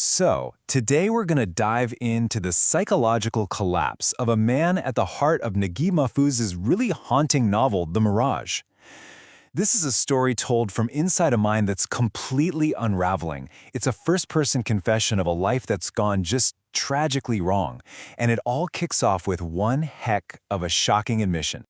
So, today we're going to dive into the psychological collapse of a man at the heart of Naguib Mahfouz's really haunting novel, The Mirage. This is a story told from inside a mind that's completely unraveling. It's a first-person confession of a life that's gone just tragically wrong, and it all kicks off with one heck of a shocking admission.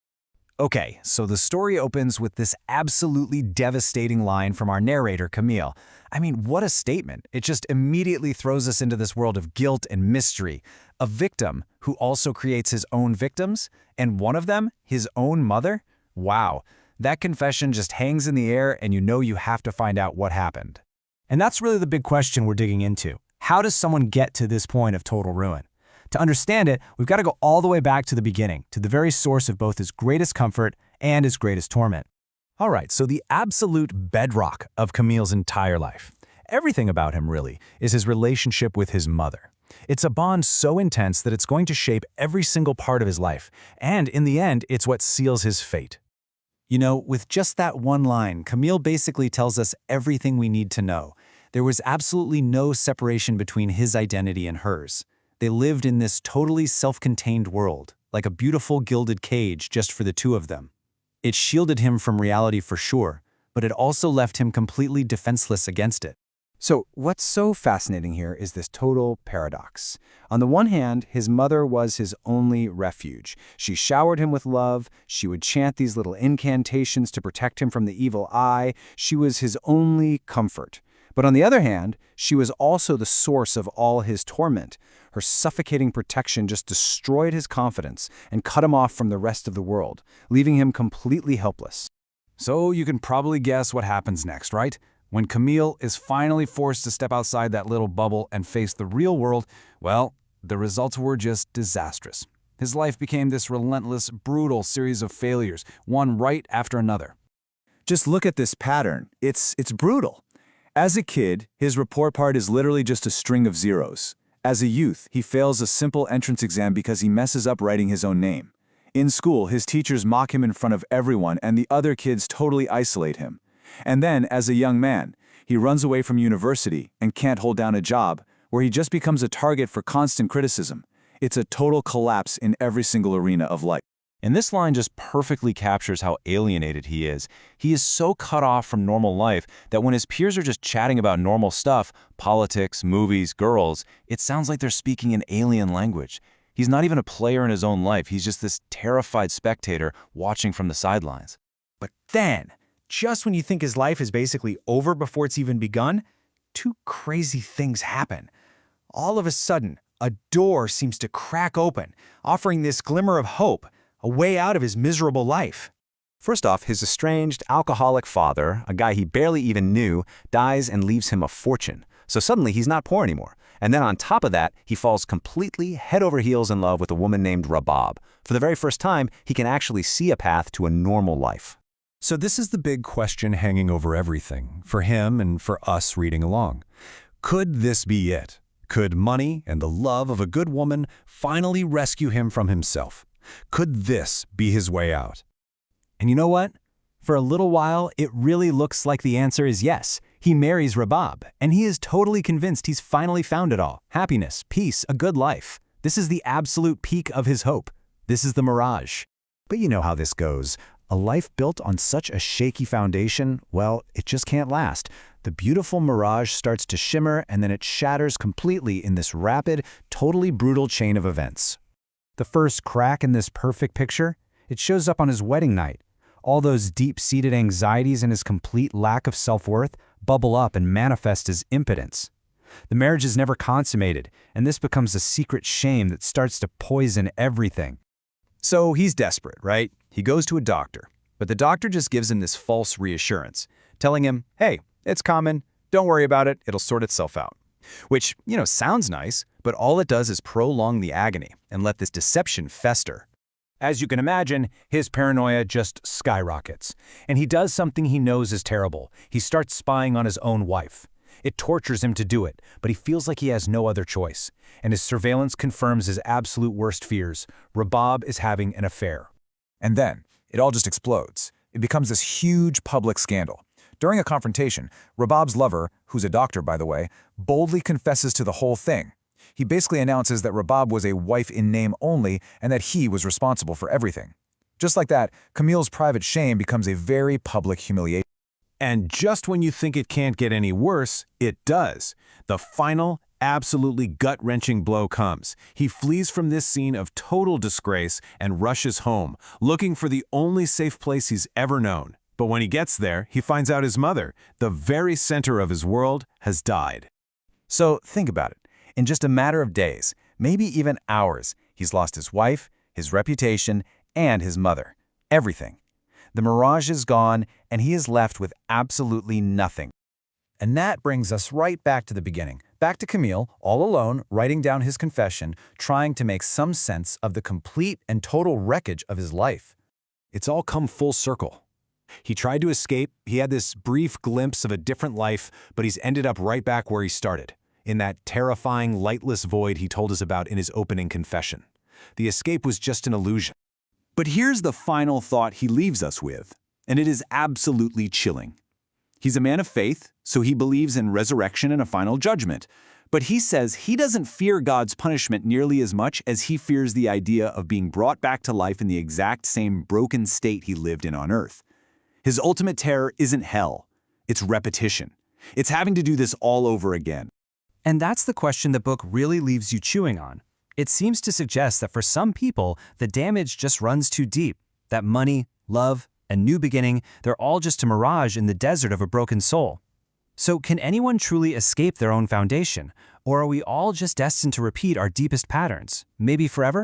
Okay, so the story opens with this absolutely devastating line from our narrator, Kamil. I mean, what a statement. It just immediately throws us into this world of guilt and mystery. A victim who also creates his own victims, and one of them, his own mother? Wow, that confession just hangs in the air and you have to find out what happened. And that's really the big question we're digging into. How does someone get to this point of total ruin? To understand it, we've got to go all the way back to the beginning, to the very source of both his greatest comfort and his greatest torment. All right, so the absolute bedrock of Kamil's entire life, everything about him really, is his relationship with his mother. It's a bond so intense that it's going to shape every single part of his life, and in the end, it's what seals his fate. You know, with just that one line, Kamil basically tells us everything we need to know. There was absolutely no separation between his identity and hers. They lived in this totally self-contained world, like a beautiful gilded cage just for the two of them. It shielded him from reality for sure, but it also left him completely defenseless against it. So what's so fascinating here is this total paradox. On the one hand, his mother was his only refuge. She showered him with love, she would chant these little incantations to protect him from the evil eye, she was his only comfort. But on the other hand, she was also the source of all his torment. Her suffocating protection just destroyed his confidence and cut him off from the rest of the world, leaving him completely helpless. So you can probably guess what happens next, right? When Kamil is finally forced to step outside that little bubble and face the real world, well, the results were just disastrous. His life became this relentless, brutal series of failures, one right after another. Just look at this pattern. It's brutal. As a kid, his report card is literally just a string of zeros. As a youth, he fails a simple entrance exam because he messes up writing his own name. In school, his teachers mock him in front of everyone and the other kids totally isolate him. And then, as a young man, he runs away from university and can't hold down a job, where he just becomes a target for constant criticism. It's a total collapse in every single arena of life. And this line just perfectly captures how alienated he is. He is so cut off from normal life that when his peers are just chatting about normal stuff, politics, movies, girls, it sounds like they're speaking an alien language. He's not even a player in his own life. He's just this terrified spectator watching from the sidelines. But then, just when you think his life is basically over before it's even begun, two crazy things happen. All of a sudden, a door seems to crack open, offering this glimmer of hope, a way out of his miserable life. First off, his estranged, alcoholic father, a guy he barely even knew, dies and leaves him a fortune. So suddenly he's not poor anymore. And then on top of that, he falls completely head over heels in love with a woman named Rabab. For the very first time, he can actually see a path to a normal life. So this is the big question hanging over everything, for him and for us reading along. Could this be it? Could money and the love of a good woman finally rescue him from himself? Could this be his way out? And you know what? For a little while, it really looks like the answer is yes. He marries Rabab, and he is totally convinced he's finally found it all. Happiness, peace, a good life. This is the absolute peak of his hope. This is the Mirage. But you know how this goes. A life built on such a shaky foundation, well, it just can't last. The beautiful mirage starts to shimmer, and then it shatters completely in this rapid, totally brutal chain of events. The first crack in this perfect picture, it shows up on his wedding night. All those deep-seated anxieties and his complete lack of self-worth bubble up and manifest as impotence. The marriage is never consummated, and this becomes a secret shame that starts to poison everything. So he's desperate, right? He goes to a doctor, but the doctor just gives him this false reassurance, telling him, hey, it's common, don't worry about it, it'll sort itself out. Which, sounds nice, but all it does is prolong the agony and let this deception fester. As you can imagine, his paranoia just skyrockets, and he does something he knows is terrible. He starts spying on his own wife. It tortures him to do it, but he feels like he has no other choice, and his surveillance confirms his absolute worst fears. Rabab is having an affair. And then, it all just explodes. It becomes this huge public scandal. During a confrontation, Rabab's lover, who's a doctor by the way, boldly confesses to the whole thing. He basically announces that Rabab was a wife in name only and that he was responsible for everything. Just like that, Kamil's private shame becomes a very public humiliation. And just when you think it can't get any worse, it does. The final, absolutely gut-wrenching blow comes. He flees from this scene of total disgrace and rushes home, looking for the only safe place he's ever known. But when he gets there, he finds out his mother, the very center of his world, has died. So think about it. In just a matter of days, maybe even hours, he's lost his wife, his reputation, and his mother. Everything. The Mirage is gone, and he is left with absolutely nothing. And that brings us right back to the beginning. Back to Kamil, all alone, writing down his confession, trying to make some sense of the complete and total wreckage of his life. It's all come full circle. He tried to escape, he had this brief glimpse of a different life, but he's ended up right back where he started, in that terrifying, lightless void he told us about in his opening confession. The escape was just an illusion. But here's the final thought he leaves us with, and it is absolutely chilling. He's a man of faith, so he believes in resurrection and a final judgment. But he says he doesn't fear God's punishment nearly as much as he fears the idea of being brought back to life in the exact same broken state he lived in on earth. His ultimate terror isn't hell, it's repetition. It's having to do this all over again. And that's the question the book really leaves you chewing on. It seems to suggest that for some people, the damage just runs too deep, that money, love, and new beginning, they're all just a mirage in the desert of a broken soul. So can anyone truly escape their own foundation? Or are we all just destined to repeat our deepest patterns, maybe forever?